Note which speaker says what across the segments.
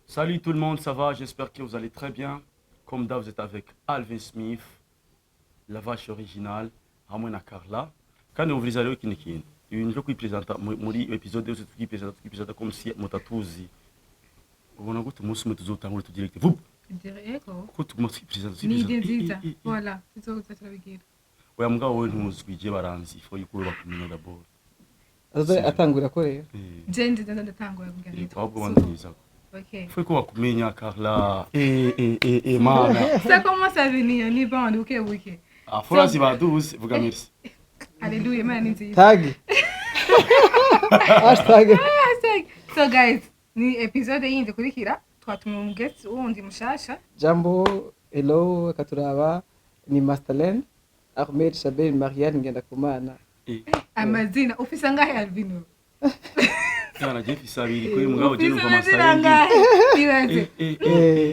Speaker 1: Salut tout le monde, ça va? J'espère que vous allez très bien. Comme d'hab, vous êtes avec Alvin Smith, la vache originale, hamwe na Carla. Kandi umviriza rero ikintu kintu. Ibintu byo kwipresenta muri episode yose tukipresenta comme si mutatuzi. Ubona gute umunsi umwe tuzotangura tu direct. Vup!
Speaker 2: Ego.
Speaker 1: Ko tuguma twipresenta.
Speaker 2: Ni ide nziza. Voilà, tuzoza turabigira.
Speaker 1: Oya mugabo wewe ntuzwije baranzi ifo yuko bakumenya d'abord.
Speaker 3: Atangura ko rero.
Speaker 2: Je ndiza ndatangura kugira.
Speaker 1: Ahubwo banziza.
Speaker 2: OK.
Speaker 1: Foi ko bakumenya Carla. Mana.
Speaker 2: Ça commence à venir, ni bon, OK.
Speaker 1: Ah, Florence baduze, vuga merci.
Speaker 2: Alléluia, man nziza.
Speaker 3: Tag. Hashtag.
Speaker 2: So guys, ni episode yindi kurikira twatuma mu guest wundi mushasha.
Speaker 3: Jambo, hello, katuraba ni Masterland, Ahmed Shabel Marianne Ngendakumana.
Speaker 2: Amazina ufisa ngahe Alvino?
Speaker 1: Kana je fisabiri ko mugabo je numva Masterland.
Speaker 2: Ibaze.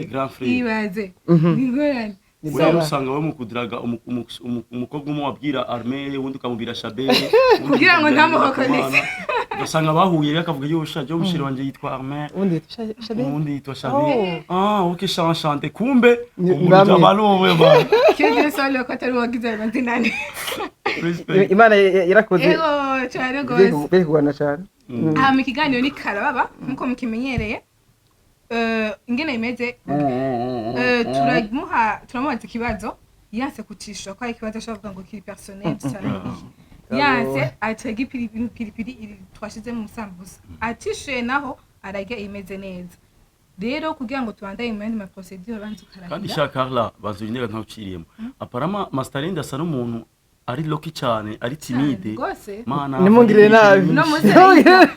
Speaker 1: Grand frère.
Speaker 2: Ibaze. Ningorane.
Speaker 1: Uriya usanga we mu kudiraga umukobwa umwe wabwira Armel wundi ukamubwira Shabel
Speaker 2: kugira ngo ntamuhokonese
Speaker 1: ugasanga bahuye rero akavuga yo shaje umushiri wanje yitwa Armel wundi yitwa Shabel ok chante kumbe umujamalo we ba
Speaker 2: kende solo ko atari wagize amadinani
Speaker 3: Imana yarakoze
Speaker 2: ego cyane gose
Speaker 3: bekugwana cyane
Speaker 2: mu kiganiro ni karababa nkuko mukimenyereye ingene imeze turamubaza ikibazo yanse kucisha ko ari ikibazo ashobora kuvuga ngo kiri personnel cyane yanse atega ipiripiri twashize mu sambusa atishuye naho arajya imeze neza rero kugira ngo tubandaye mu yandi ma procedure banze ukaragira
Speaker 1: kandi sha Carla bazurindega ntawuciriyemo aparama Masterland asa n'umuntu ari loki cyane ari timide
Speaker 2: mana
Speaker 3: nimungirire nabi
Speaker 2: no muzere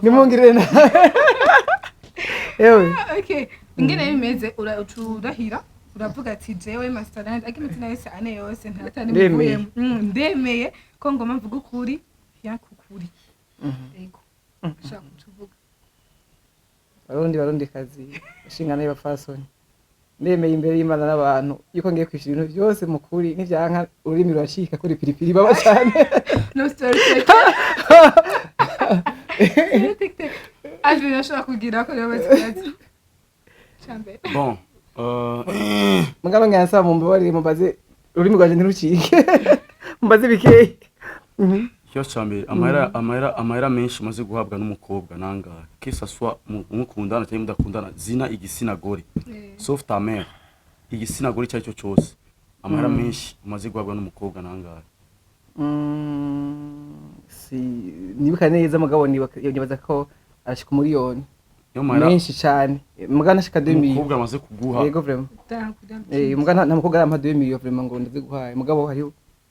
Speaker 2: nimungirire
Speaker 3: nabi ewe
Speaker 2: okay ingene bimeze urahira uravuga ati jewe Masterland agimiti nayo ane yose ntatani mvuye ndemeye ko ngoma mvuga ukuri yakukuri ego shaka tuvuga
Speaker 3: barundi kazi ashingana y'abafasoni ndemeye imbere y'Imana n'abantu yuko ngiye kwishira ibintu byose mu kuri n'ivyanka urimi rurashika kuri piripiri baba cyane
Speaker 2: no story Alvin ashaka kugira ko yabaze chambe
Speaker 1: bon
Speaker 3: mugabo ngansa mu mbabare mubaze urimi rwanje ntirucike mubaze bikeye
Speaker 1: cyo chambe amahera menshi maze guhabwa n'umukobwa nangahe que ça soit mukundana cyangwa mudakundana zina igisina gore sauf ta mère igisina gore cyo cyose amahera menshi maze guhabwa n'umukobwa nangahe
Speaker 3: si nibuka neza mugabo nibaza ko arashika miliyoni menshi cyane mugana shika 2 million
Speaker 1: umukobwa amaze kuguha
Speaker 3: yego vraiment mugana nta mukobwa ama 2 million vraiment ngo ndaze guhaye mugabo hari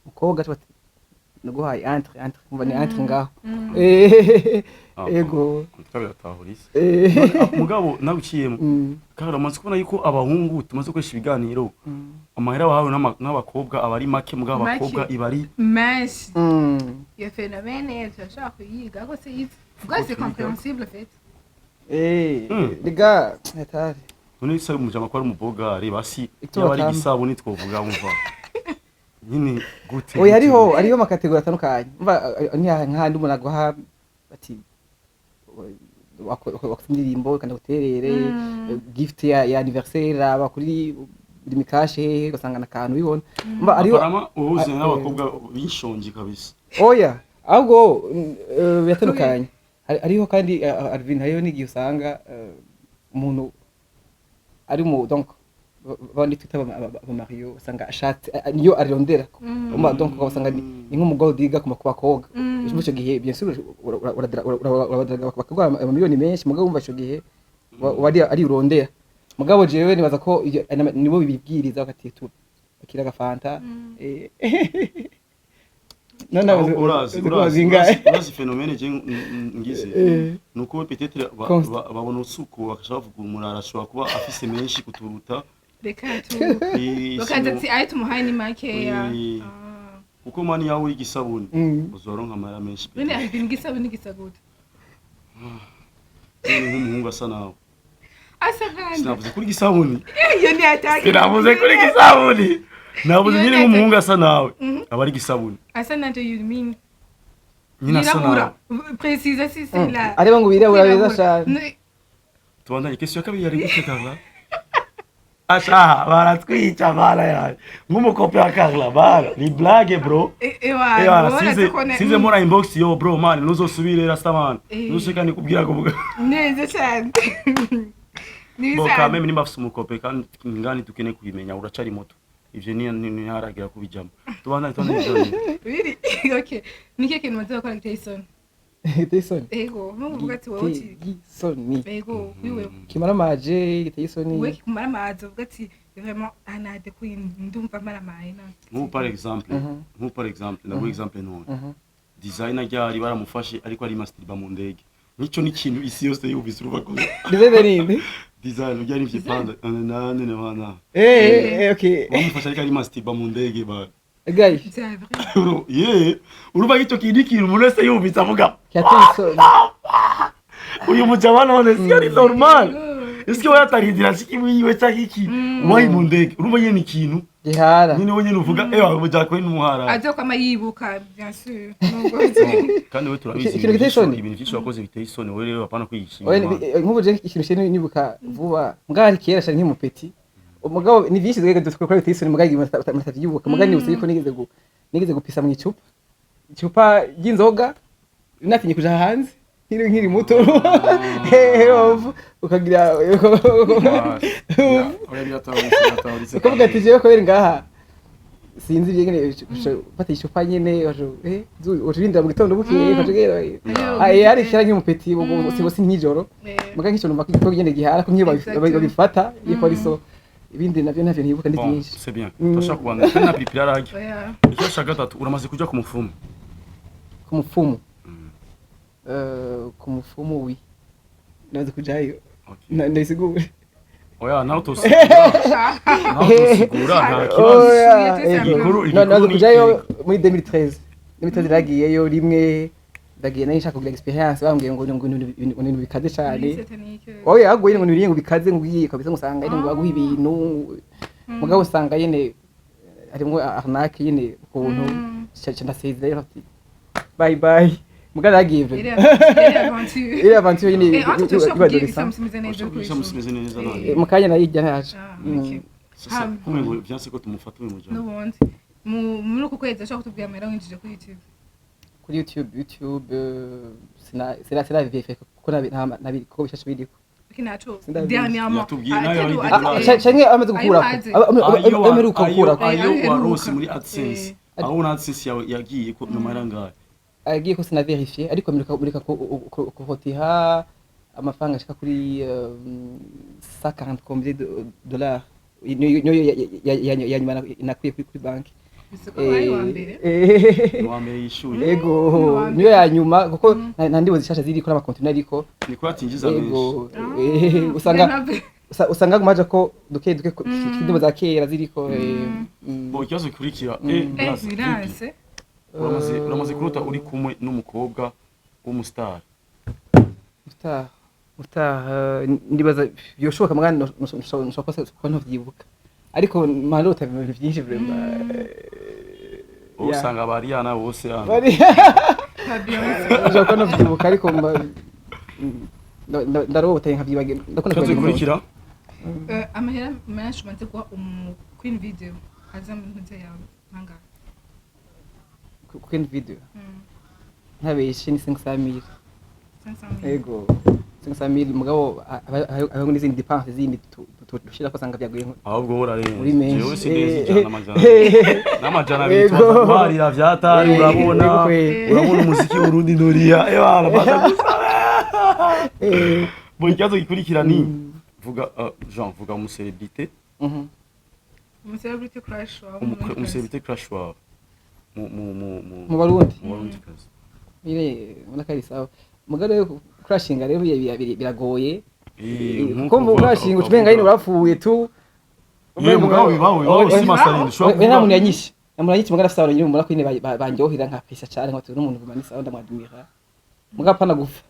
Speaker 3: umukobwa naguhaye entre kumva ni entre ngaho yego
Speaker 1: tukabira tahurisi mugabo naguciyemo kandi amaze kubona yuko abahungu tumaze kwesha ibiganiro amahera wahawe n'abakobwa abari make mugabo abakobwa ibari
Speaker 2: menshi iyo phénomène turashaka kuyiga ko se yize c'est compréhensible fait
Speaker 3: les gars atari
Speaker 1: none se umujama ko ari umubogari basi yabari gisabo nitwovuga umva nyine gute
Speaker 3: oya ariho makategori atandukanye umva nk'ahandi umuntu aguha bati wakusindirimbo kandi guterere gift ya anniversaire aba kuri limikashe ugasanga nakantu bibona umva ariho
Speaker 1: uhuze n'abakobwa bishonje kabisa
Speaker 3: oya ahubwo yatandukanye ariho kandi Alvin hariho n'igihe usanga umuntu ari mu donc bandi twita ba Mario usanga ashatse niyo arondera donc usanga ni nk'umugabo diga ku bakobwa icyo gihe bien sûr uradaraga bakagwa amamiliyoni menshi mugabo umva icyo gihe wari ari urondera mugabo jewe nibaza ko nibo bibwiriza bakatitura bakira gafanta
Speaker 1: urazi phénomène je ngize nuko peut-être babona usuku bakashaka kuvuga umuntu arashobora kuba afise menshi kuturuta
Speaker 2: reka tu bakadati ayi tumuhaye ni make ya
Speaker 1: uko mani yawe igisabuni uzoronka amara menshi
Speaker 2: none ari igisabuni gisaguta
Speaker 1: nk'umuhungu asa nawe
Speaker 2: asa kandi
Speaker 1: sinavuze kuri gisabuni
Speaker 2: iyo ni atake
Speaker 1: sinavuze kuri gisabuni navuze nyine nk'umuhungu asa nawe abari gisabuni
Speaker 2: asa nanje you mean
Speaker 1: nyina asa nawe
Speaker 2: précise si c'est là
Speaker 3: areba ngo birabura beza cyane
Speaker 1: tubandanye question ya kabiri yari gute Carla Asha baratwica bana yaje nk'umukope wa Carla bana ni blague bro size mora inbox yo bro man nuzosubire rasta man nushika nikubwira ko
Speaker 2: neza cyane
Speaker 1: bo kame mimi bafise umukope kandi ngani tukene kubimenya uracari moto ivyo ni haragira kubijamo tubandanye
Speaker 2: really okay niki kintu maze gukora Tyson ego nkuvuga ati wowe
Speaker 3: Tyson
Speaker 2: ego wiwe
Speaker 3: kimara maje Tyson
Speaker 2: we kimara maje uvuga ati vraiment anade ko ndumva mara maye na
Speaker 1: nko par exemple na exemple non designer ryari baramufashe ariko ari mastirba mu ndege nico ni kintu isi yose yubise uruva
Speaker 3: ninde
Speaker 1: design ryari vyipanda nane bana
Speaker 3: okay
Speaker 1: bamufashe ariko ari mastirba mu ndege ba
Speaker 3: guys
Speaker 2: c'est vrai
Speaker 1: yeah uruva gico kintu umuntu wese yubitse avuga
Speaker 3: Tyson
Speaker 1: uyu mujabana one si ari normal eske watarindira siki wiwe cyakiki wayi mu ndege uruva yene ikintu
Speaker 3: gihara
Speaker 1: nyine wonyene uvuga ubuja ko ni muhara
Speaker 2: aje kwa mayibuka bien sûr
Speaker 1: kandi we turabizi ibintu byinshi wakoze biteye isoni we rero apana kwishima
Speaker 3: nk'ubuje ikintu cyo nibuka vuba mbwari kera cyane nk'umupeti umugabo ni byinshi twega dukora biteye isoni mugagi mutavyibuka mugani nibutse yuko nigeze gupisa mu icupa ry'inzoga natinye kuja hanze nkiri muto ukagira ukavuga ati jewe ko biri ngaha sinzi byengene fata icupa nyene urindira mu gitondo bukeye kajegera ari kira nk'umupeti sibo nk'ijoro muga nk'icyo numva ko nyene gihara ko nkiyo babifata yiko ari so ibindi navyo ntibuka ndi byinshi
Speaker 1: c'est bien toshaka kubanda kana prepare rage icyo shaka gatatu uramaze kuja ku mupfumu ku mupfumu wi naze kujayo ndayisigure oya nawe tosigura nta kibazo
Speaker 3: naze kujayo muri 2013 ragiyeyo rimwe ndagiye nari nshaka kugira experience bambwiye ngo ibintu bikaze cyane oya agoye ngo nibiri ngo bikaze ngo ugiye kabisa ngusanga ngo baguha ibintu mugabo usanga yene harimo arnaque yene ukuntu ndasezeye ati bye bye mugara give ile aventure yene
Speaker 1: ibadosa neza
Speaker 3: mukanya nayijya naje
Speaker 1: sasa kumwe ngo byanse ko tumufata mu mujana
Speaker 2: n'ubundi muri uko kwezi ashaka kutubwira amahera winjije kuri
Speaker 3: YouTube sina vérifier ko nabi ko bishashe biriko
Speaker 2: kinacho dernièrement
Speaker 3: cyane amaze gukura ameruka gukura
Speaker 1: ayo warose muri AdSense aho na AdSense yagiye ko no maranga
Speaker 3: agiye ko sina vérifier ariko mirika ko hotiha amafaranga ashika kuri 140 combien de dollars yanyuma nakwiye kuri banki
Speaker 1: wambere yishuye
Speaker 3: ego niyo yanyuma kuko nandibo zishasha ziriko n'amakontineri ariko
Speaker 1: niko atinjiza
Speaker 3: ego usanga kumaje ko duke kidobo za kera ziriko
Speaker 1: bo cyazo kurikira
Speaker 2: birase
Speaker 1: uramaze kurota uri kumwe n'umukobwa w'umustar
Speaker 3: ndibaza byoshoboka mwana nshobora ko ntavyibuka ariko malota ibintu byinshi vraiment
Speaker 1: usanga bariyana bose
Speaker 3: ko navyibuka ariko ndarota nkavyibagira ndakunda
Speaker 1: kubikurikira
Speaker 2: amahera menshi umaze guha queen video aza mu ntuze yawe nkanga
Speaker 3: queen video ntabeshe ni 500,000 ego 500,000 mugabo aho n'izindi dépenses zindi dushira ko sanga byaguye
Speaker 1: ahubwo
Speaker 3: muri menshi
Speaker 1: jewe sinezi n'amajana bitwa barira vyatari urabona umuziki urundi noriya ebana batagusa bo icyazo gikurikira ni vuga Jean vuga umucelebrité
Speaker 2: umucelebrity crush wawe
Speaker 1: umucelebrité crush wawe
Speaker 3: mu Barundi
Speaker 1: kazi
Speaker 3: ire unakari sawa mugabo crashing rero biragoye kumva crashing ucumenga yine urapfuye tu
Speaker 1: mugabo bibaho si masalini
Speaker 3: shobora nta muntu yanyishe mugabo afite abantu nyine banjyohira nka pesa cyane ngo n'umuntu bumanisa ndamwadimira mugabo pana gufa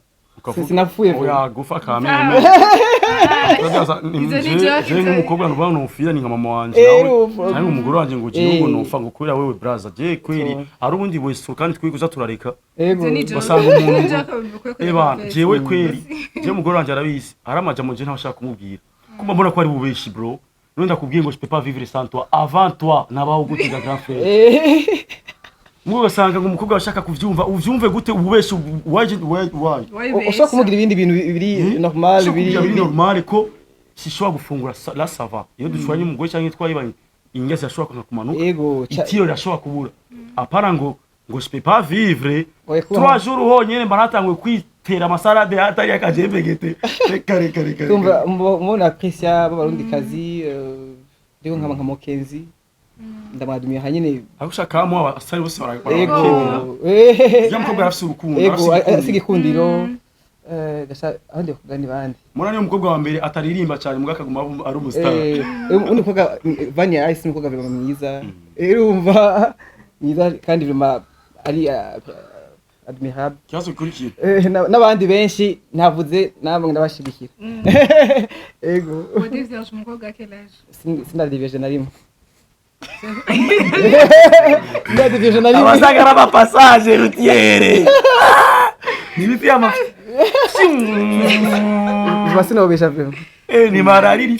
Speaker 3: sinapfuye
Speaker 1: oya gufa kameme je nk'umukobwa nuvuga ngo nufira ni nka mama wanje nawe cyangwa umugore wanje ngo ugiye ngo nufa ngo kubera wewe braza je kweri ari ubundi wese kandi twikuza turareka basanga umuntu jewe kweri je umugore wanje arabizi aramaja mu je ntashaka kumubwira kuma mbona ko ari bubeshi bro none ndakubwiye ngo je peux pas vivre sans toi avant toi nabaho gutiga grand frère Mwo gasanga ngo umukobwa bashaka kuvyumva uvyumve gute ububeshi why
Speaker 3: ushaka kumugira ibindi bintu biri normal
Speaker 1: biri normal ko sishobora gufungura la sava iyo dushwanye umugore cyangwa twayibanye ingese yashobora kumanuka itiro yashobora kubura apara ngo je peux pas vivre 3 jours honyene baratangwe kwitera amasalade hatari akajembe gete kare
Speaker 3: tumva mbona aprecia babarundi kazi rero nkama Mokenzi ndamwadumiye hanyene
Speaker 1: agushaka mu abasari bose
Speaker 3: barakemera
Speaker 1: mukobwa arafise urukundo
Speaker 3: afise igikundiro gasa ahandi kugani bandi
Speaker 1: murani umukobwa wa mbere ataririmba cyane muga kaguma ari umustar
Speaker 3: umukobwa Vania Ice umukobwa baba mwiza urumva mwiza kandi bima ari admirable
Speaker 1: cyaso kurikiye
Speaker 3: n'abandi benshi navuze namwe ndabashigikira ego
Speaker 2: Odivye umukobwa kelage
Speaker 3: sinadivije narimo
Speaker 1: abasanga raba passage routière nibipi ama
Speaker 3: basinobesha pe
Speaker 1: ni marariri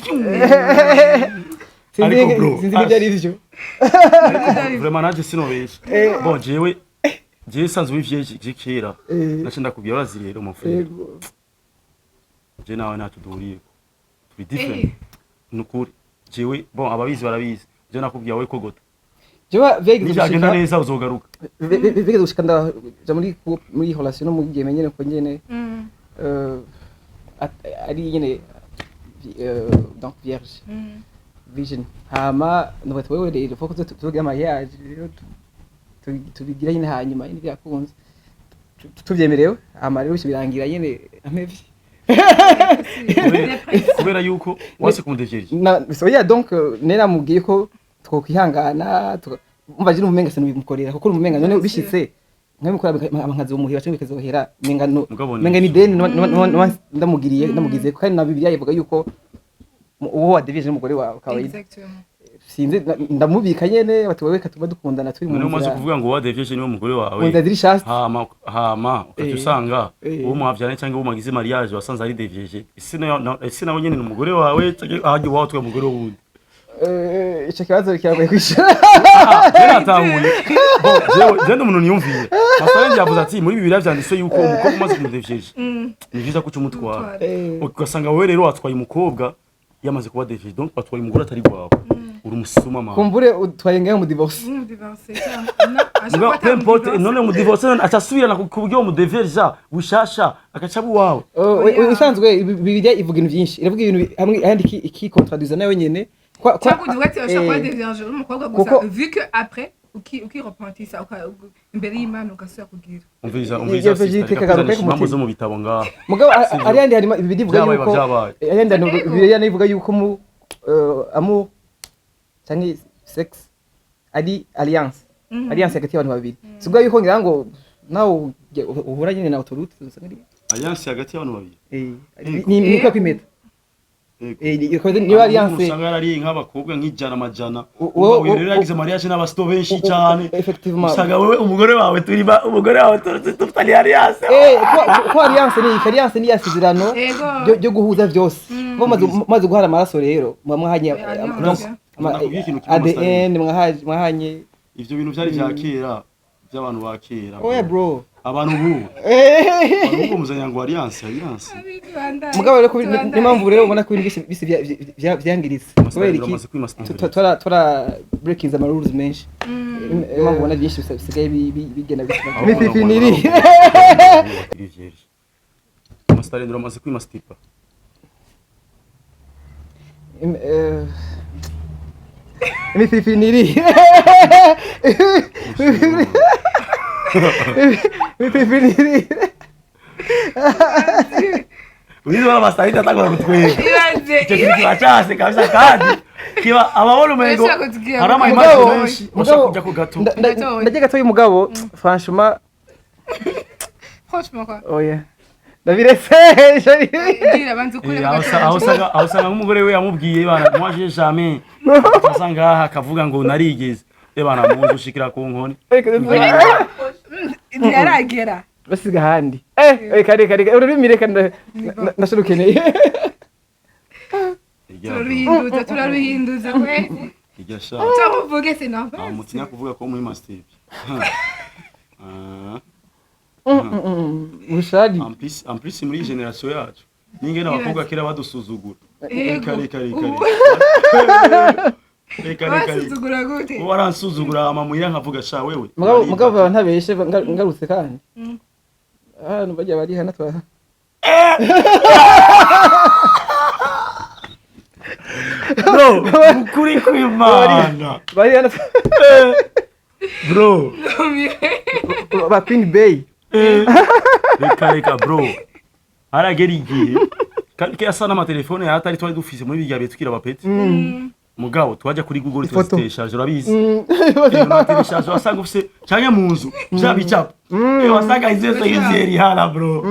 Speaker 3: sinzi byari byo
Speaker 1: vraiment naje sinobesha bon jewe sanzwe ivye kera nashinda kubwira baziri rero mon frère je nawe natuduriye turi different nukuri jewe bon ababizi barabizi je nakubwiye we kogota
Speaker 3: jewe
Speaker 1: vigenda neza uzogaruka
Speaker 3: vigeze gushika ndaja muri relation mu gihe menyene ko nyene ari nyene donc vierge vision hama nubwo wewe rero foko tuvuga mariage rero tubigira nyine hanyuma nyine byakunze tuvyemerewe hama rero birangira nyene amevi
Speaker 1: kubera yuko wase kumudevyeje
Speaker 3: bisoya donc nera mubwiye ko twokwihangana umva je n'umumenga se nubimukorera kuko umumenga none bishitse nkabikora amankazi umuhira cyangwa bikazohera menga ni deni ndamugize kandi na Bibiliya ivuga yuko uwo wadevyeje n'umugore wawe kawaida sinzi ndamubika nyene bati wewe katuma dukundana turi mu
Speaker 1: none umaze kuvuga ngo wadevyeje niwe mugore wawe
Speaker 3: ndadirisha
Speaker 1: hama ukatusanga uwo muhavyane cyangwa uwo magize mariage wasanze ari devyeje isi nawe nyene n'umugore wawe cyangwa ahaje wawe twe mugore wundi
Speaker 3: ico kibazo kiragoye kwishura
Speaker 1: yaratanguye je n'umuntu niyumviye masarenje yavuze ati muri Bibiliya vyanditswe yuko umukobwa umaze kumudevyeje ni vyiza ko cyumutwara ugasanga wewe rero watwaye umukobwa yamaze kuba devyeje donc watwaye umugore atari gwawe uri umusuma mama
Speaker 3: kumbure utwaye ngaye mu divorce
Speaker 1: none mu divorce atasubirana ku buryo mu devyeje bushasha akaca buwawe
Speaker 3: isanzwe Bibiliya ivuga ibintu byinshi iravuga ibintu hamwe ahandi iki contradiction nayo nyene
Speaker 2: cyangwa uvuga ati ashaka kuba devyeje umukobwa gusa vu que après uki repentir ça imbere y'Imana ugasubira kugira
Speaker 1: umviza mambo zo mu bitabo ngaho
Speaker 3: mugabo ari yandi hari Bibiliya ivuga yuko yandi Bibiliya ivuga yuko mu amour cyangwa sex ari alliance hagati y'abantu babiri sibwo yuko ngira ngo nawe uhura nyine na autorité usanga
Speaker 1: alliance hagati y'abantu babiri
Speaker 3: ni ko kwimeta niba alliance
Speaker 1: usanga ari nk'abakobwa nk'ijana uwo rero yagize mariage n'abasto benshi cyane
Speaker 3: effectivement
Speaker 1: usanga wewe umugore wawe turiba umugore wawe tutali alliance
Speaker 3: ko alliance ni yasizirano byo guhuza byose maze guhara amaraso rero mwahanye ADN mwahanye
Speaker 1: ivyo bintu byari byakera by'abantu bakera
Speaker 3: oya bro
Speaker 1: abantu ubu muzanya ngo alliance
Speaker 3: mugabo rero n'impamvu rero ubona ko ibintu bisi byangiritse kubera iki tora breaking the rules menshi impamvu ubona byinshi bisigaye bigenda bituma
Speaker 1: Mastarendro amaze kwimastipa
Speaker 3: imipipiniri
Speaker 1: Ulizo mastarita takora kutwega icyo kintu cyase kabisa kandi kiba ababona umengo harama image menshi bashaka kujya ku gato
Speaker 3: ndajya gato y'umugabo franchement
Speaker 2: quoi
Speaker 3: oya ndabiretse
Speaker 2: gira banza ukuri
Speaker 1: aho usanga nk'umugore we yamubwiye bana moi j'ai jamais asanga akavuga ngo narigeze bana muzi ushikira ku nkoni
Speaker 2: yaragera
Speaker 3: basiga handi kare ururimi reka ndashurukeneye
Speaker 2: turaruhinduza kwe
Speaker 1: igasha
Speaker 2: tumuvuge sinova
Speaker 1: mutinya kuvuga ko muri master
Speaker 3: bushari
Speaker 1: en plus muri generation yacu ningene abakobwa kera badusuzugura kare
Speaker 2: basuzugura gute
Speaker 1: waransuzugura amamuya nkavuga sha wewe
Speaker 3: mugabo ntabeshe ngarutse kandi hano bajya bari hano twa
Speaker 1: bro ukuri kw'Imana
Speaker 3: bari hano
Speaker 1: bro
Speaker 3: ba Queen Bay
Speaker 1: reka bro aragera igihe kandi yasa n'amatelefone yatari twari dufise muri bijya betukira abapeti mugabo twajya kuri Google twaziteshaje urabizi twaziteshaje wasanga ufise cyane mu nzu byabicapa wasanga izese izeri hala bro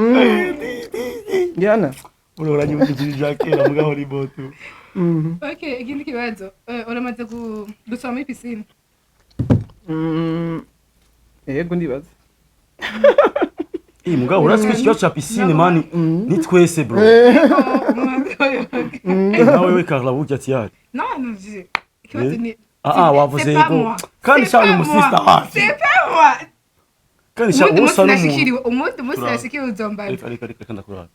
Speaker 3: yana
Speaker 1: bro uranyumvije jakera mugabo ni botu
Speaker 2: okay ikindi kibazo uramaze gusoma muri piscine
Speaker 3: yego ndibaza
Speaker 1: mugabo urasiko ikibazo cha piscine mani ni twese bro nawe we Carla burya tiyari
Speaker 2: non ikibazo ni
Speaker 1: wavuze yego kandi cyane umusista hafi
Speaker 2: c'est pas moi
Speaker 1: kandi cyane usa n'umuntu
Speaker 2: umuntu yashikiriwe uzomba
Speaker 1: reka ndakurara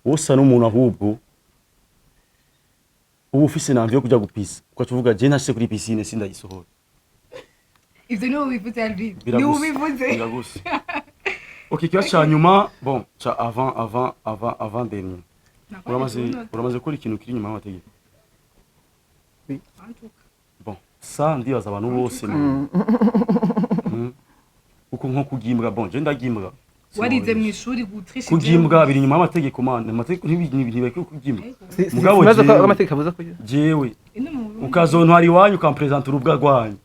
Speaker 1: usa n'umuntu ahubwo ubu ufise namvye yo kuja gupisa ukacuvuga je nashye kuri piscine sindayisohora
Speaker 2: ivyo ni ubivuze Alvin ni ubivuze
Speaker 1: biraguse okay kibazo cha nyuma bon cha avant dernier uramaze gukora ikintu kiri nyuma y'amategeko bon ça ndibaza abantu bose uko nko kugimbwa bon je ndagimbwa
Speaker 2: warize mu ishuri gutrisha
Speaker 1: kugimbwa biri nyuma y'amategeko man amategeko ntibibeke kugimbwa
Speaker 3: mugabo amategeko avuza ko
Speaker 1: jewe ukazontwara iwanyu ukampresenta urubwa rwanyu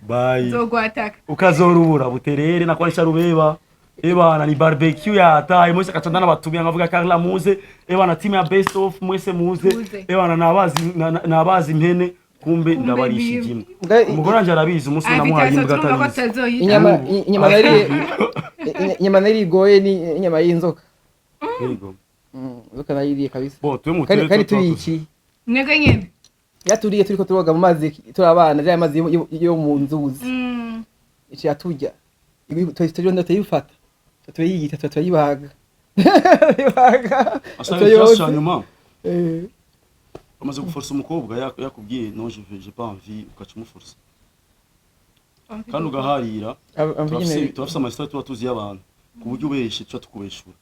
Speaker 1: bye
Speaker 2: zogwataka
Speaker 1: ukazorubura buterere nakwanisha rubeba ebana ni barbecue yataye mwese kacanda n'abatumya ngavuga Carla muze ebana team ya best of mwese muze ebana nabazi impene kumbe ndabarisha igimbwa umugore anje arabizi umunsi namuhaye imbwa atabizi
Speaker 3: inyama nari goye ni inyama y'inzoka
Speaker 1: yego
Speaker 3: inzoka nayiriye kabisa
Speaker 1: bo tuwe mutere
Speaker 3: kandi turiki
Speaker 2: mwega nyene
Speaker 3: yaturiye turiko turoga mu mazi turabana ya mazi yo mu nzuzi ici yaturya tujya ndayifata tuyiyita tuyibaga
Speaker 1: asha nyuma amaze guforsa umukobwa yakubwiye non j'ai pas envie ukaca umuforsa kandi ugaharira turafise amasitari tuba tuzi y'abantu ku buryo ubeshe tuba tukubeshura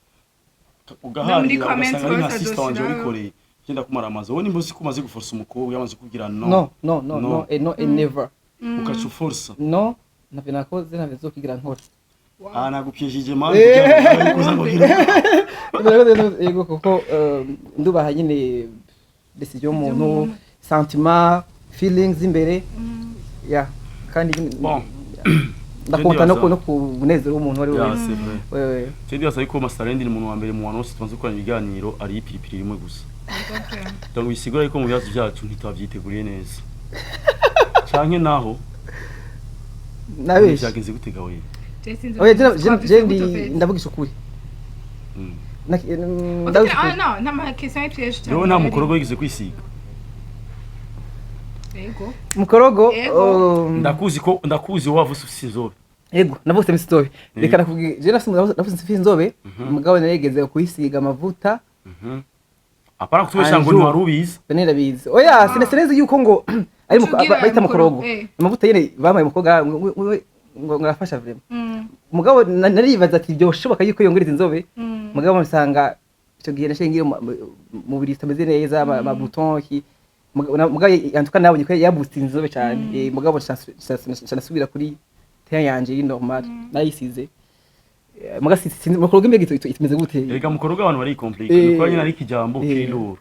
Speaker 1: ugaharira ugasanga ari nka sister wanje wabikoreye genda kumara amazi wowe nimba uzi ko umaze guforsa umukobwa yamaze kubwira
Speaker 3: no and never
Speaker 1: ukaca uforsa
Speaker 3: no ntabwo nakoze ntabwo nzokigira nkora
Speaker 1: nagupyejije mani kugira kuza kugira
Speaker 3: yego kuko ndubaha nyine decision y'umuntu sentiment feelings imbere ya kandi ndakunda no kubunezero w'umuntu wari
Speaker 1: wewe kandi yasa yuko Masterland ni umuntu wa mbere mu bantu bose tubanze gukora ibiganiro ari ipiripiri rimwe gusa donc bisigura yuko mu bibazo byacu ntitwavyiteguriye neza canke naho
Speaker 3: nawe
Speaker 1: byagenze gutega wewe
Speaker 3: oya ndavugisha ukuri
Speaker 2: nta makesi y'ipyeshe
Speaker 1: cyane nta mukorogo yigize kwisiga
Speaker 2: yego
Speaker 3: mukorogo
Speaker 1: ndakuzi wavuze ufise inzobe
Speaker 3: yego navuse inzobe reka nakubwiye je navuse inzobe mugabo narigeze kuyisiga amavuta
Speaker 1: apara kutubesha ngo ntiwarubizi
Speaker 3: narabizi oya sinese yuko ngo ari bayita mukorogo amavuta yene bamaye mukobwa ngo ngafasha vrema mugabo naribaza ati byoshoboka yuko yongereza inzobe mugabo nsanga icyo gihe nashengiye mu biri tameze neza ama bouton ki mugabo yantuka nabonye ko yabutse inzobe cyane mugabo cyasubira kuri teya yanje yi normal nayisize mugasi mukorogo imbere itumeze gute
Speaker 1: rega mukorogo abantu bari compliqué ko nyine ari kijambo kiruru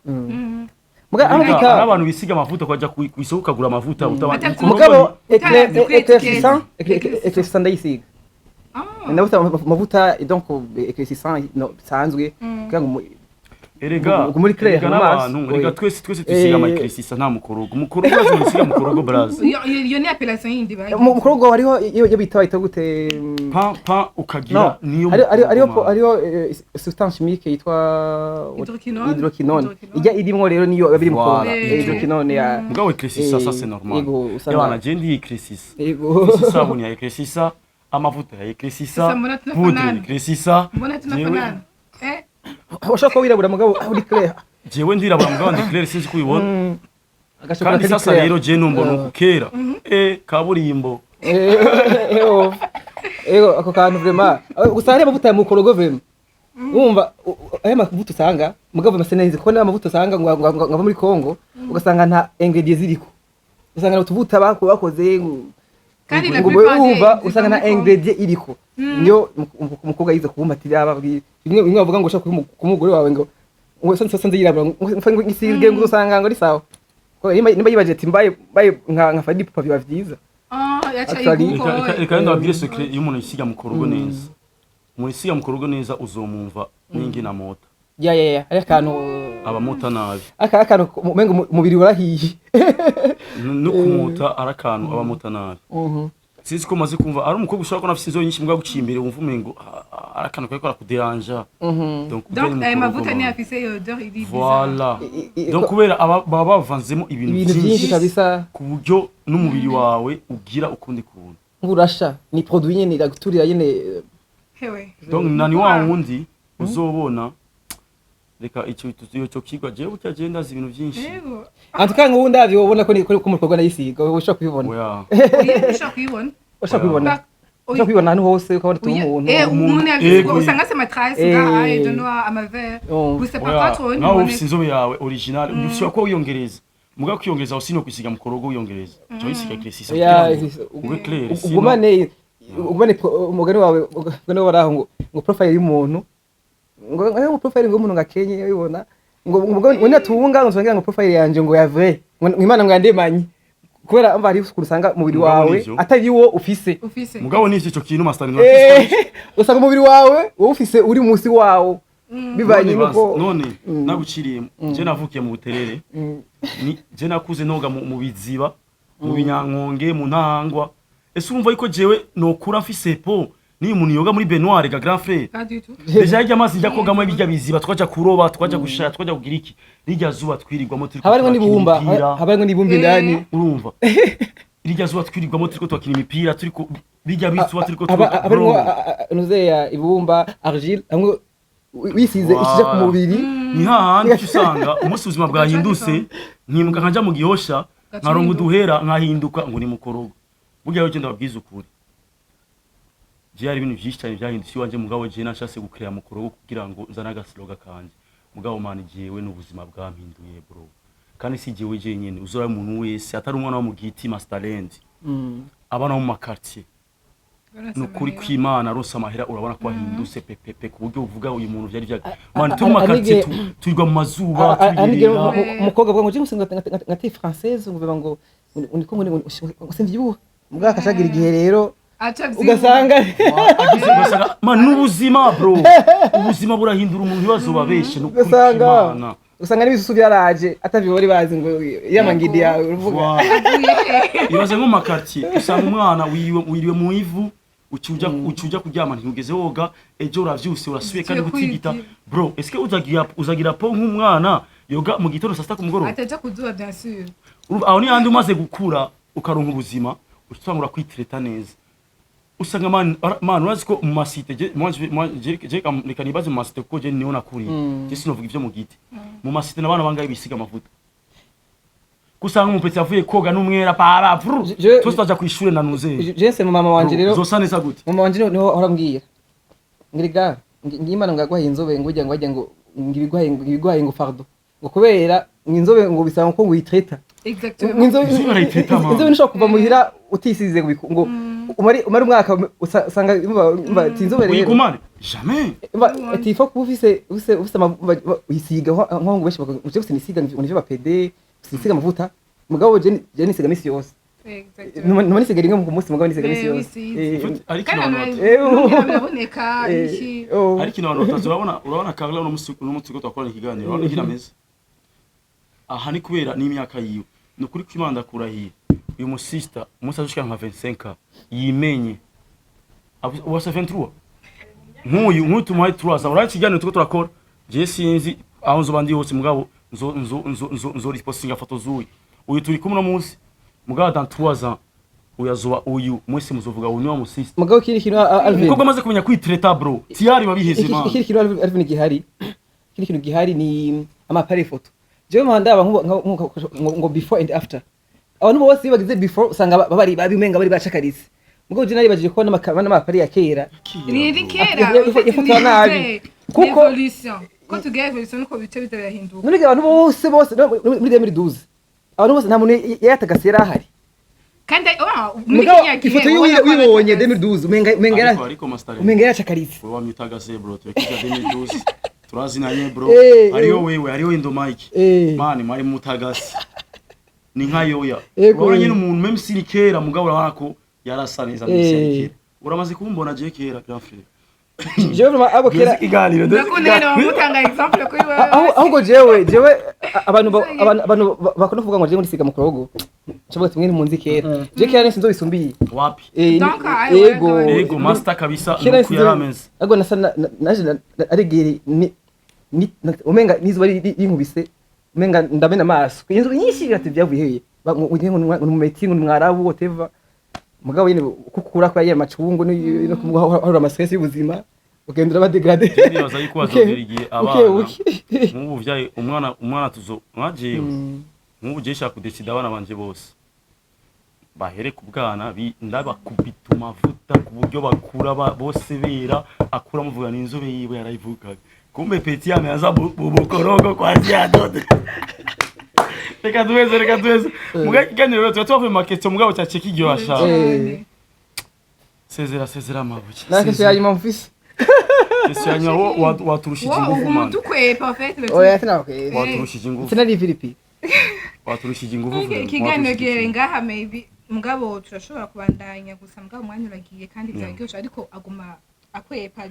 Speaker 3: muga
Speaker 1: Amerika abantu bisiga amavuta kwaja kwisoko kagura amavuta
Speaker 3: mugabo eclefsan ndayisiga nabuta amavuta donc éclaircissant bisanzwe kugira ngo
Speaker 1: erega
Speaker 3: muri clair
Speaker 1: erega n'abantu erega twese dusiga amakresisa nta mukorogo bazosiga mukorogo braza
Speaker 2: iyo ni appellation yindi bayi
Speaker 3: mukorogo hariho iyo bita gute
Speaker 1: pa ukagira niyo
Speaker 3: ariho substance chimique yitwa hydroquinone ijya irimo rero niyo biri mukorogo hydroquinone ya
Speaker 1: mugabo éclaircissant ça c'est normal yabana jendi éclaircissant sabuni ya éclaircissant amavuta ya éclaircissant poudre éclaircissant
Speaker 2: mbona tunafanana
Speaker 3: washaka wirabura mugabo uri clair
Speaker 1: jewe ndirabura mugabo ndi clair sinzi kubibona kandi sasa rero je numbona ukukera kaburimbo
Speaker 3: ako kantu vraiment gusa hari amavuta ya mukorogo vraiment wumva aya mavuta usanga mugabo masenezi ko na amavuta usanga ngo muri Kongo ugasanga nta ingredients ziriko usanga utuvuta bakoze
Speaker 2: kandi
Speaker 3: wumva usanga nta ingredient iriko niyo umukobwa yize kubumatira ababwira bimwe bavuga ngo ushaka kumugore wawe ngo sanze yirabura ngo isirge ngo usanga ngo ari sawa ko nimba yibaje ati mbaye nka fadi papa biba vyiza
Speaker 1: reka ndababwire secret iyo umuntu yisiga mukorogo neza umuntu yisiga mukorogo neza uzomumva ningi na mota
Speaker 3: ya ari akantu
Speaker 1: abamota nabi
Speaker 3: akantu umengo umubiri warahiye
Speaker 1: no kumuta arakantu abamota nabi sinzi ko maze kumva ari umukobwa ushaka ko nafise inzo nyinshi mbwa gucimbere wumva umengo arakantu kari kuderanja
Speaker 2: donc mavuta ni afise odeur il dit
Speaker 1: voilà donc kubera baba bavanzemo ibintu byinshi
Speaker 3: kabisa
Speaker 1: ku buryo n'umubiri wawe ugira ukundi kuntu
Speaker 3: ngurasha ni produit nyene iraguturira nyene
Speaker 2: hewe
Speaker 1: donc nani wa wundi uzobona reka icyo kigwa jewe cyagenda azi ibintu byinshi
Speaker 3: antukanga wundi avyo ubona ko ni ko mukobwa nayisiga ushaka kubibona
Speaker 2: ushaka kubibona
Speaker 3: ushaka kubibona ahantu hose ukabona umuntu
Speaker 2: umuntu yavuze usanga se matrace nga et de noir à ma verre vous c'est pas trop ni
Speaker 1: nawe ufite inzobe yawe original ushobora ko wiyongereza muga kwiyongereza usino kwisiga mukorogo wiyongereza cyo isiga éclaircissant ube clair
Speaker 3: ugumane umugani wawe ugane waraho ngo profile y'umuntu ngo profile y'umuntu ngakenye ubibona ngo natunga ngo ngo profile yanje ngo ya vrai ngo imana ngo yandemanye kubera amba ari usanga umubiri wawe atari wo ufise
Speaker 1: mugabo ni icyo kintu master no
Speaker 3: usanga umubiri wawe wowe ufise uri munsi wawo bivanye nuko
Speaker 1: none naguciriye je navukiye mu buterere ni je nakuze noga mu biziba mu binyankonge mu ntangwa ese urumva yuko jewe nokura mfise po ni umuntu yoga muri Benoît ga grand frère
Speaker 2: pas du tout
Speaker 1: deja ijya amazi njya kogamo bijya biziba twaja kuroba twaja gushaya twaja kugira iki rijya zuba twirirwamo turi
Speaker 3: habarimwe n'ibumba indani
Speaker 1: urumva rijya zuba twirirwamo turi ko twakina imipira turi ko bijya bitsuba turi ko
Speaker 3: habarimwe nuzeya ibumba argile hamwe wisize ishije ku mubiri
Speaker 1: ni hahandi usanga umunsi ubuzima bwahindutse nkimuka nkajya mu gihosha nkarongo duhera nkahinduka ngo ni mukorogo burya yo genda babwiza ukuri je ari ibintu byinshi cyane byahindutse iwanje mugabo je nashase gukreya mukorogo kugira ngo nzana agasloga kanje mugabo mani jewe n'ubuzima bwampinduye bro kandi si jewe je nyene uzora umuntu wese atari umwana wo mu giti masterland abana mu makartier nukuri kwimana rose amahera urabona ko ahindutse pepepe ku buryo uvuga uyu muntu byari byaga mani turi mu makartier turwa mu mazuba
Speaker 3: tubirira umukobwa bwo je musinga ngati française ngo uniko ngo usimvyibuha mugaka kashagira igihe rero ugasanga man n'ubuzima bro ubuzima burahindura umuntu bazobabeshe no kwimana usanga n'ibisusu byaraje atavyo bazi ngo yamangidi yawe uruvuga
Speaker 1: ibaze nko makartier usanga umwana wiriwe mu ivu ucuja kuryama ntugeze woga ejo uravyuse urasubiye kandi gutigita bro est-ce que uzagira po nk'umwana yoga mu gitondo saa 6 ku mugoroba
Speaker 2: ataja kuzuba bien sûr
Speaker 1: aho ni handi umaze gukura ukaronka ubuzima usanga urakwitereta neza usanga man urazi ko mu masite je reka nibaze mu masite kuko je niho nakuriye je sinovuga ivyo mu giti mu masite nabana bangaye bisiga amavuta kusanga umupetsi avuye koga n'umwera para tutaja kwishure nanuze
Speaker 3: je se mama wanje rero
Speaker 1: zosa neza gute
Speaker 3: mama wanje niho arambwira ngiriga ngimana ngagwaye inzobe ngujya ngo ngibigwaye ngo fardo ngo kubera inzobe ngo bisanga ko witreta
Speaker 2: exactement
Speaker 3: inzobe nishobora kuva muhira utisize ngo umari umwaka usanga inzobe rero
Speaker 1: wigumane jamais
Speaker 3: ati faut que ufise uyisiga nko ngo beshi uje gusinisiga ngo bapede sinisiga amavuta mugabo je nisiga misi yose
Speaker 2: exactement
Speaker 3: numa nisigara imwe ku munsi mugabo nisigara isi yose
Speaker 1: ariko
Speaker 2: kandi
Speaker 1: abantu
Speaker 2: biraboneka iki
Speaker 1: ariko abantu batazi urabona Carla no musi ko twakorana ikiganiro urabona igira meze aha ni kubera n'imyaka yiwe no kuri kwimanda kurahiye uyu musista umunsi azushika nka 25 yimenye wasa 23 nk'uyu tumuhaye turaza uranye ikiganiro tuko turakora je sinzi aho nzobandi hose mugabo nzo ripostinga foto zuyu uyu turi kumwe no munsi mugabo dans 3 ans uyazuba uyu mwese muzovuga uyu ni wa musista
Speaker 3: mugabo kiri kintu Alvin
Speaker 1: kuko amaze kumenya kwitreta bro tiyari babiheze man
Speaker 3: kiri kintu Alvin gihari kiri kintu gihari ni amapare foto jewe muhandaba ngo before and after abantu bose bagize before usanga bari babimenga bari bacakarize mugabo je nari baje kubona n'amapare ya kera
Speaker 2: ni kera
Speaker 3: ifoto nabi kuko
Speaker 2: evolution ko tugiye evolution ko bice bitahinduka
Speaker 3: none abantu bose muri 2012 abantu bose nta muntu yatagasera ahari kandi ifoto y'ubonye 2012 umenga yacakarize
Speaker 1: wa mitagase bro tukiza 2012 turazinanye bro ariyo wewe ariyo indo Mike mani mari mutagase ni nkayoya urabona nyine umuntu même si kera mugabo urabona ko yarasaniza n'ishyikira uramaze kumbona je kera grand frère
Speaker 3: jewe abo kera
Speaker 1: iganiro
Speaker 2: ndakunda mutanga example kuri wewe
Speaker 3: ahubwo jewe abantu bakunda kuvuga ngo je ngisiga mu kurogo cyavuga tumwe munzi kera je kera nsinzo bisumbiye
Speaker 1: wapi
Speaker 3: yego
Speaker 1: master kabisa kuyaramenze
Speaker 3: ahubwo naje arigeri ni umenga nizo bari inkubise umenga ndamena amaso inzu nyinshi gati byavuye hehe ngo mu meeting mwarabu whatever mugabo yene kukura kwa yeye macungu no kumuha amastress y'ubuzima ugendera badegrade
Speaker 1: nibaza yuko bazogerigiye abana nk'ubu vyaye umwana tuzo mwajewe nk'ubu je shaka kudecida abana banje bose bahere ku bwana ndabakubita amavuta ku buryo bakura bose bera akura muvuga n'inzobe yiwe yarayivugaga kumbe peti yame aza bubukorogo kwa ziadode reka tuweze muga kiganiro tuvuye marketing mugabo cya cheki gyo asha sezera mabuki
Speaker 3: nake cyo yanyuma mfise
Speaker 1: cyo yanyuma waturushije ingufu man
Speaker 2: tukwepa fait
Speaker 3: oya tena okay
Speaker 1: waturushije ingufu
Speaker 3: tena ni Philippe
Speaker 1: waturushije ingufu
Speaker 2: ikiganiro gere ngaha maybe mugabo turashobora kubandanya gusa mugabo mwanya uragiye kandi byaryosha ariko aguma akwepa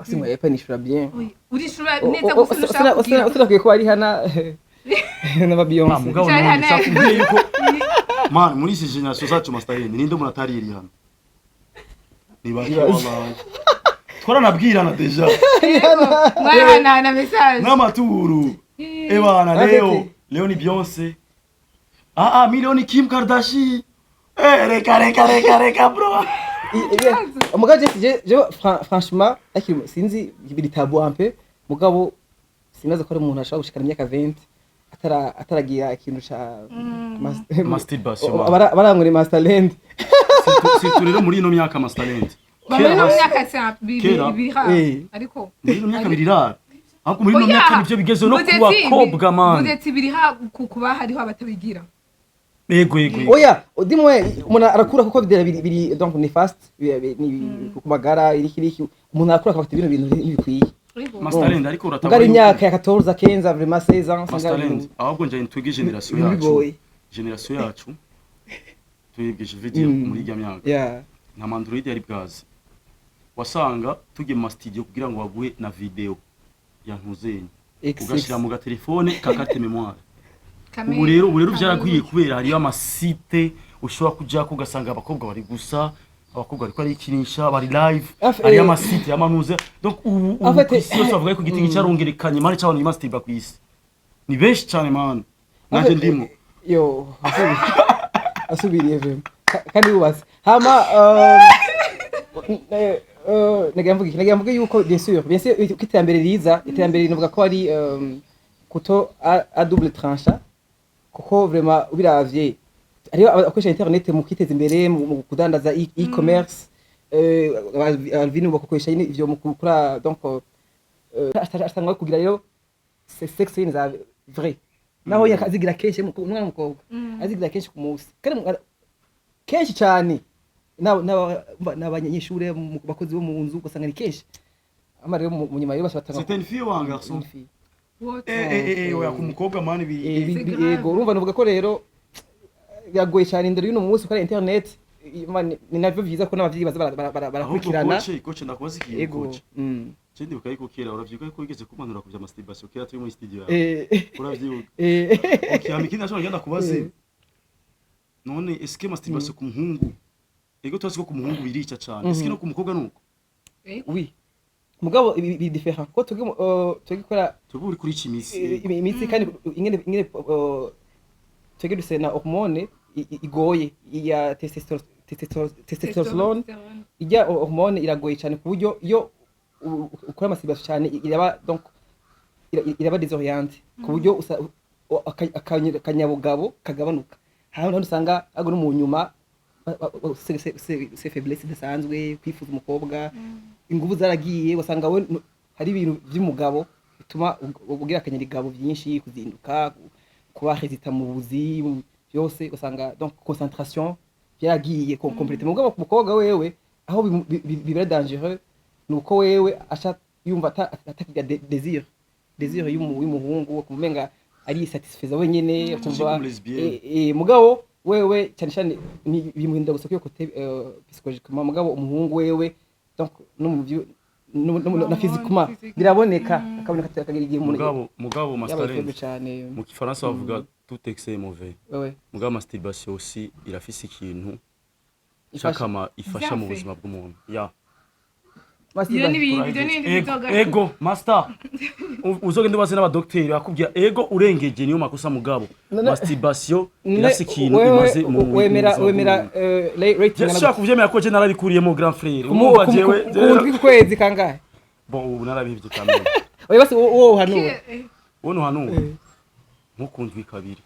Speaker 3: simwe yepa nishura bien
Speaker 2: urishura neza gusa
Speaker 3: usira ko ari hana na Beyonce
Speaker 1: mugabo nashaka yuko man muri iki generation zacu masterine ninde umuntu atariri hano nibaje wallahi twaranabwirana deja
Speaker 2: mwana na message
Speaker 1: n'amaturu ebana leo ni Beyonce milioni Kim Kardashian reka bro
Speaker 3: mugabo je franchement sinzi biri tabu un peu mugabo sinaza ko ari umuntu ashaka gushikana imyaka 20 ataragira ikintu cha
Speaker 1: masturbation
Speaker 3: barangure masterland
Speaker 1: surtout rero muri ino myaka masterland
Speaker 2: muri ino myaka birira ariko
Speaker 1: muri ino myaka birira ahubwo muri ino myaka nivyo bigezeho no kuba kobwa man
Speaker 2: budeti birira kuba hariho abatabigira
Speaker 1: ego
Speaker 3: oya dimwe umuntu arakura kuko biri donc ni fast ni kumagara iriki umuntu arakura akafata ibintu ntibikwiye
Speaker 1: masterland ariko
Speaker 3: uratabona ngari imyaka ya 14 15 vraiment 16 ans
Speaker 1: masterland ahubwo nje ntwige generation yacu tuyibwije video muri ya myaka nta Android yari bwazi wasanga tugiye mu studio kugira ngo baguhe na video ya ntuzenye ugashira mu gatelefone kakate memoire ubu rero byaragwiye kubera hariyo amasite ushobora kujya kugasanga abakobwa bari gusa abakobwa ariko ari ikinisha bari live ari amasite y'amanuze donc ubu kwisi yose bavuga ko gitingi cyarongerekanye mari cyabona imastiba kwisi ni benshi cyane man naje ndimo
Speaker 3: yo asubiriye vema kandi ubaze hama nagamvuga yuko bien sûr kitambere riza itambere rivuga ko ari kuto a double tranchant kuko vraiment ubiravye ariyo akoresha internet mu kwiteza imbere mu kudandaza e-commerce Alvin bakoresha ivyo mu gukora donc asanga kugira rero sex za vrai naho yakazigira kenshi umwana mukobwa azigira kenshi ku munsi kandi kenshi cyane n'abanyeshure bakozi bo mu nzu ugasanga ni kenshi amarero mu nyuma rero bashatanga
Speaker 1: c'est une fille ou un garçon oya ku mukobwa mani
Speaker 3: yego urumva nuvuga ko rero yagoye cyane indero y'uno munsi kuri internet ni navyo vyiza ko n'abavyeyi baza barakurikirana
Speaker 1: coach ndakubaza ikintu coach Chindi ukayiko kera uravyibuka ko wigeze kumanura kuvya masturbation kera turi muri studio yawe uravyibuka okay amikini ashobora ngenda kubaze none eske masturbation ku muhungu ego twasi ko ku muhungu birica cyane eske no ku mukobwa nuko
Speaker 3: oui mugabo bi different ko tugikora
Speaker 1: tuguri kuri chimisi
Speaker 3: imitsi kandi ingene twege dusena hormone igoye ya testosterone ijya hormone iragoye cyane ku buryo iyo ukora masturbation cyane iraba donc iraba désorientée ku buryo akanyabugabo kagabanuka hano usanga ago no mu nyuma se faiblesse dasanzwe kwifuza umukobwa ingubu zaragiye wasanga we hari ibintu by'umugabo bituma ugira akanyarigabo byinshi kuzinduka kuba hesita mu buzi byose usanga donc concentration byaragiye complètement mugabo umukobwa wewe aho bibera dangereux nuko wewe acha yumva atakiga désir y'umuhungu kumenga ari satisfaiza wenyene kumva mugabo wewe cyane cyane bimuhinda gusa ko côté psychologiquement mugabo umuhungu wewe donc no mu byo na physiquement biraboneka akaboneka akagira
Speaker 1: mugabo masturbation mu kifaransa bavuga tout excès est mauvais mugabo masturbation aussi irafise ikintu chakama ifasha mu buzima bw'umuntu ego master uzogende baze n'abadokiteri bakubwira ego urengeje niyo makosa mugabo masturbation irafise ikintu imaze mu
Speaker 3: wemera rating
Speaker 1: nashaka kuvyemera ko je narabikuriyemo grand frère
Speaker 3: umva jewe kundwi kwezi kangahe
Speaker 1: bon ubu narabivye kamera
Speaker 3: oya basi wo hanura
Speaker 1: wono hanura nkukundwi kabiri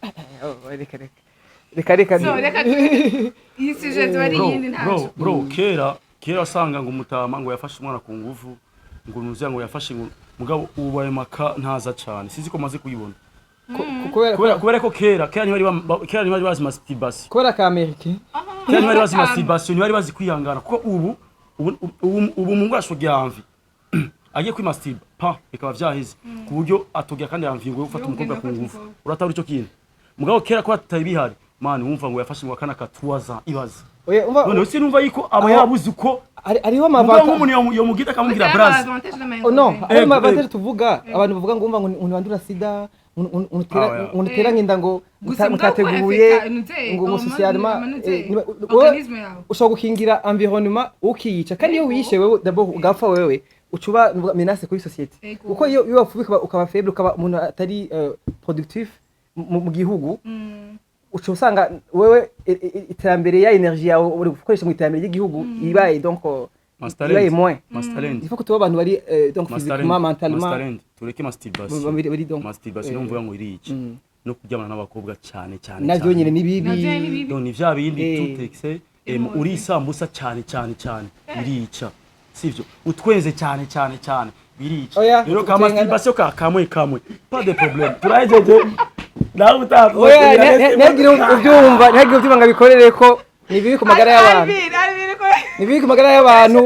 Speaker 3: reka
Speaker 2: so reka iyi sujet bari yindi ntacho
Speaker 1: bro kera asanga ngo umutama ngo yafashe umwana ku nguvu ngo nuzi ngo yafashe mugabo ubaye maka ntaza cyane sizi ko maze kuyibona kubera ko kera ntibari bazi masturbation
Speaker 3: kubera ka Amerika
Speaker 1: kera ntibari bazi masturbation ntibari bazi kwihangana kuko ubu mu ngwasho gyamvi agiye kwimasturba pa bikaba vyaheze ku buryo atogya kandi yamvingo yo gufata umukobwa ku nguvu uratabura ico kintu mugabo kera ko atari bihari mani wumva ngo yafashe ngo akana katwaza ibaza none sinumva yiko aba yabuze uko
Speaker 3: ariho amavanta
Speaker 1: nk'umuntu yo mugita akamubwira braze
Speaker 3: no ari amavanta tuvuga abantu bavuga ngo umva ngo wandura sida unutera nginda ngo mutateguye ngo socialement ushobora gukingira environnement ukiyica kandi iyo wishe wewe d'abord ugapfa wewe ucuba menace kuri societe uko iyo wafubika ukaba faible ukaba umuntu atari productif mu gihugu uco usanga wewe iterambere ya energie yawe uri gukoresha mu iterambere ry'igihugu ibaye donc ibaye moins il faut que tuba abantu bari donc physiquement mentalement
Speaker 1: tureke masturbation mvuga ngo iri iki no kuryamana n'abakobwa cyane
Speaker 3: navyo nyine ni bibi
Speaker 1: donc ni vya bindi tutekse uri sambusa cyane birica sivyo utweze cyane birica rero ka masturbation kamwe pas de problème turajeje nawe utavuze
Speaker 3: oya ntagire ubyumva ngabikorere ko nibibi ku magara y'abantu nibibi ku magara y'abantu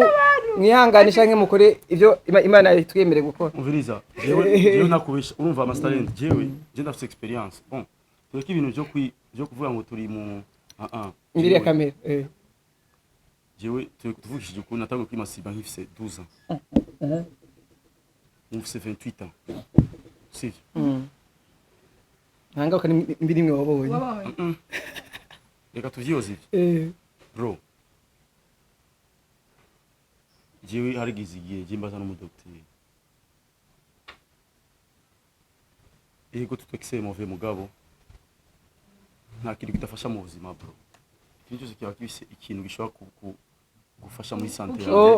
Speaker 3: mwihanganisha nke mukore ivyo Imana yitwemere gukora
Speaker 1: umviriza jewe nakubisha urumva masterend jewe je ndafite experience bon tureke ibintu byo kuvuga ngo turi mu
Speaker 3: imbere ya kamera
Speaker 1: jewe tuvugishije ukuntu natangiye kwimasiba nkifise 12 ans mufise 28 ans sivyo
Speaker 3: nanga ko mbiri mwe wabonye
Speaker 1: reka tuvyoze bro jewe harigize igihe jimbaza n'umudokiteri ego tutwekse mauvais mugabo nta kintu kidafasha mu buzima bro ikintu cyose kiba kibise ikintu gishobora gufasha muri santé yawe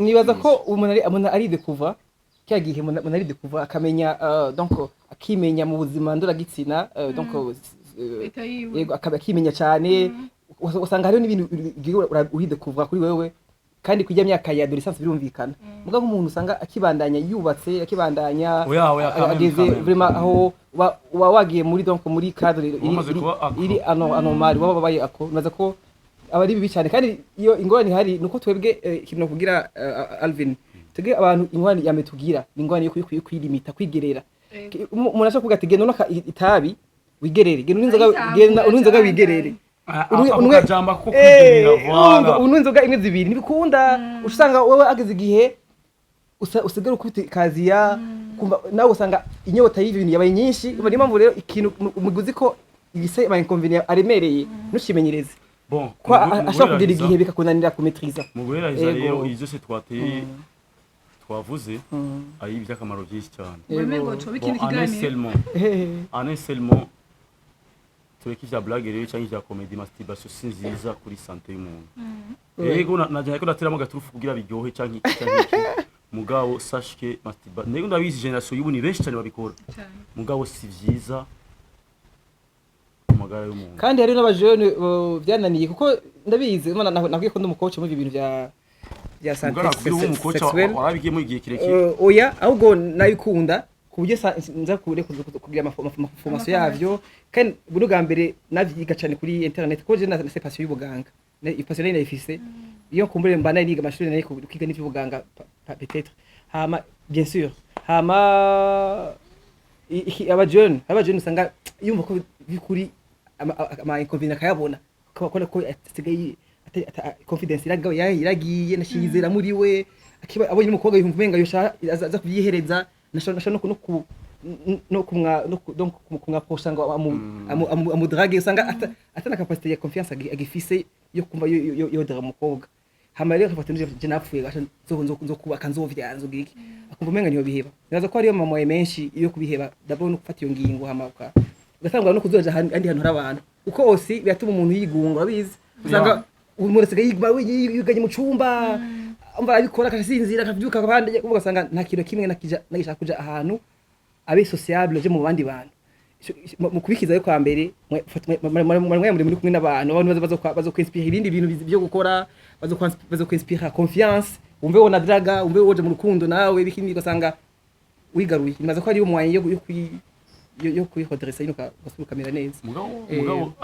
Speaker 3: nibaza ko umuntu ari découvrir cyagihe umuntu ari découvrir akamenya donc akimenya mu buzima ndoragitsina donc yego akimenya cyane usanga hariho n'ibintu uridécouvrir kuri wewe kandi kujya myaka ya adolescence birumvikana muga nk'umuntu usanga akibandanya yubatse akibandanya ageze vraiment aho wagiye muri donc muri cadre iri anormal wababaye ako naza ko abari bibi cyane kandi iyo ingorane hari nuko twebwe ikintu kugira Alvin tege abantu ingwani yametugira ingwani yo kwilimita kwigerera umuntu ashaka kuvuga ati genda itabi wigerere genda uninzaga wigerere
Speaker 1: ako kajamba ko kwigirira voilà
Speaker 3: unywa inzoga imwe zibiri ntibikunda usanga wowe ageze igihe usigara ukubita kaziya kumva nawe usanga inyota y'ibintu yabaye nyinshi niyo mpamvu rero ikintu umuguzi ko ibise ama inconvénients aremereye ntushimenyereze
Speaker 1: bon
Speaker 3: ko ashaka kugira igihe bikakunanira kumetriza
Speaker 1: mu guhereza rero ibyo se twateye twavuze ari iby'akamaro byinshi cyane
Speaker 2: wemengo cyo bikindi kiganiro
Speaker 1: aneselmo tureke ivya blague rero cyangwa ivya comedy masturbation si nziza kuri santé y'umuntu yego najya ko ndateramo gaturufu kugira biryohe cyangwa iki mugabo sashke masturbation nego ndabizi generation y'ubu ni benshi cyane babikora mugabo si vyiza amagara y'umuntu
Speaker 3: kandi hari n'abajene byananiye kuko ndabizi nabwiye ko ndumukoce muri ibintu bya santé sexuelle
Speaker 1: warabigiye mu gihe kirekire
Speaker 3: oya ahubwo nabikunda kubyo nza kugira amaformation yavyo kandi buri bwa mbere navyiga cyane kuri internet ko je na passion y'ubuganga passion nari nayifise iyo kumbure mba nari niga amashuri nari kwiga n'ivy'ubuganga peut-être hama bien sûr hama abajene usanga yumva ko bikuri ama inconvénients kayabona ko asigaye confidence iragiye nashizera muri we akiba abonye umukobwa yumva umenga yosha aza kubyihereza nashaka no kumwa posanga amudrage usanga atana capacité ya confiance agifise yo kumva yo dra umukobwa hama rero kafatanye je napfuye gasha nzo kubaka nzovyanzo giki akumva umenga niyo biheba naza ko ari mama menshi yo kubiheba ndabona gufata iyo ngingo hama ugasanga no kuzoja andi hantu abantu uko osi biratuma umuntu yigunga abizi usanga umuntu asigaye yiganye mu cumba umva abikora akasinzira akavyuka abandi ugasanga nta kintu kimwe nakishaka kuja ahantu abe sociable je mu bandi bantu mu kubikiza yo kwa mbere muri kumwe n'abantu bazo kwinspire ibindi bintu byo gukora bazo kwinspire confiance umve wona draga umve woje mu rukundo nawe bikindi ugasanga wigaruye nimaze ko ari umwanya yo kwihodresa ino kamera neza
Speaker 1: mugabo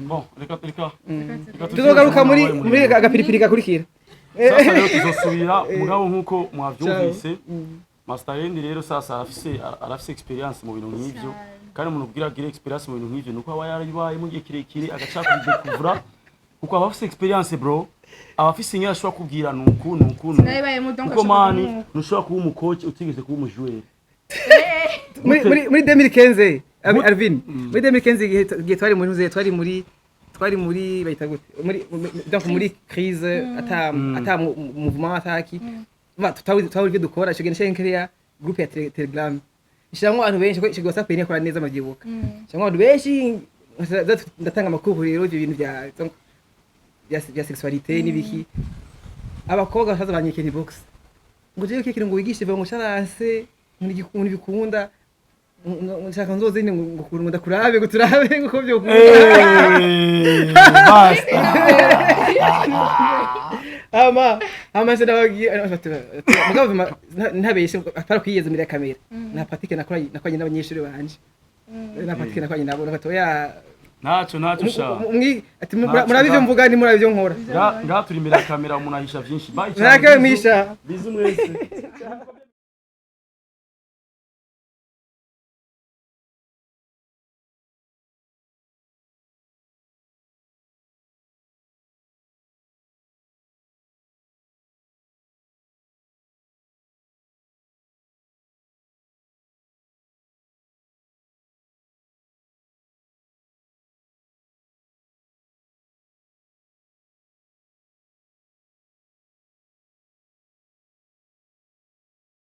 Speaker 1: bon reka
Speaker 3: tuzogaruka muri agapiripiri gakurikira
Speaker 1: sasa rero tuzosubira mugabo nkuko mwavyumvise Masterend rero sasa arafise experience mu bintu nk'ivyo kandi umuntu kugira agire experience mu bintu nk'ivyo nuko aba yarabibaye mu gihe kirekire agashaka kudekuvura kuko aba afise experience bro aba afise inyana ashobora kubwira nuku kuko mani nushobora kuba umucoach utigeze kuba umujoueur muri 2015 Alvin muri 2015 gihe twari muri bayita gute muri crise ata mouvement ataki tutawuri byo dukora cyo gene ya groupe ya Telegram ishamwe abantu benshi ko cyo WhatsApp ni akora neza mabyibuka ishamwe abantu benshi ndatanga amakuru rero ibyo bintu bya sexualité n'ibiki abakobwa bazaza banyike ni box ngo je kiki ngo wigishe ngo charance n'igikunda bikunda nshaka nzoze ngo ndakurabe ngo turabe ngo byo basta
Speaker 3: ama se ndabagiye mugabo ntabeshe apara kwiyeza muri kamera na pratique nakoranye n'abanyeshuri banje na pratique nakoranye nabo batoya
Speaker 1: ntacyo sha
Speaker 3: ati murabivyo mvuga ni murabivyo nkora
Speaker 1: ngaha turi imbere ya kamera umuntu ahisha byinshi bye
Speaker 3: cyane bizu mwese